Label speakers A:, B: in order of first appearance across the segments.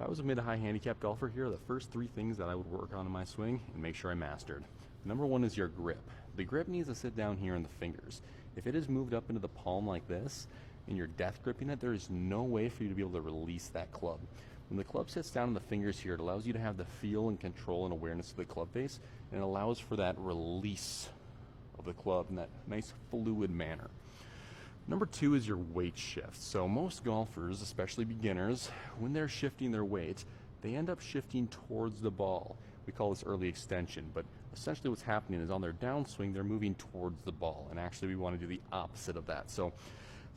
A: If I was a mid to high handicap golfer, here are the first three things that I would work on in my swing and make sure I mastered. Number one is your grip. The grip needs to sit down here in the fingers. If it is moved up into the palm like this and you're death gripping it, there is no way for you to be able to release that club. When the club sits down in the fingers here, it allows you to have the feel and control and awareness of the club face, and it allows for that release of the club in that nice fluid manner. Number two is your weight shift. So most golfers, especially beginners, when they're shifting their weight, they end up shifting towards the ball. We call this early extension, but essentially what's happening is on their downswing, they're moving towards the ball, and actually we want to do the opposite of that. So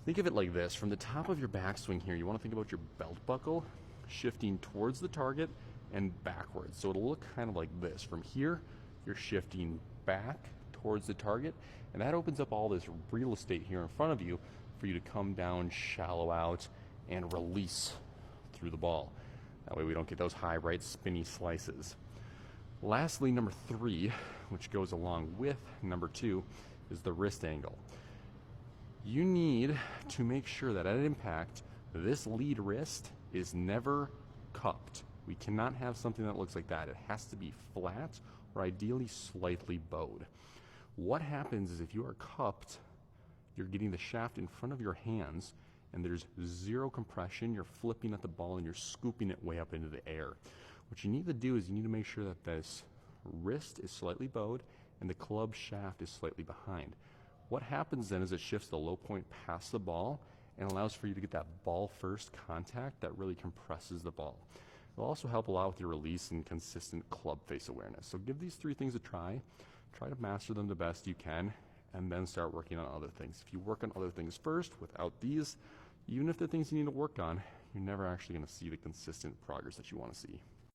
A: think of it like this. From the top of your backswing here, you want to think about your belt buckle shifting towards the target and backwards. So it'll look kind of like this. From here, you're shifting back towards the target, and that opens up all this real estate here in front of you for you to come down, shallow out, and release through the ball. That way we don't get those high right spinny slices. Lastly, number three, which goes along with number two, is the wrist angle. You need to make sure that at impact, this lead wrist is never cupped. We cannot have something that looks like that. It has to be flat or ideally slightly bowed. What happens is if you are cupped, you're getting the shaft in front of your hands and there's zero compression. You're flipping at the ball and you're scooping it way up into the air. What you need to do is you need to make sure that this wrist is slightly bowed and the club shaft is slightly behind. What happens then is it shifts the low point past the ball and allows for you to get that ball first contact that really compresses the ball. It'll also help a lot with your release and consistent club face awareness. So give these three things a try. Try to master them the best you can, and then start working on other things. If you work on other things first without these, even if they're things you need to work on, you're never actually going to see the consistent progress that you want to see.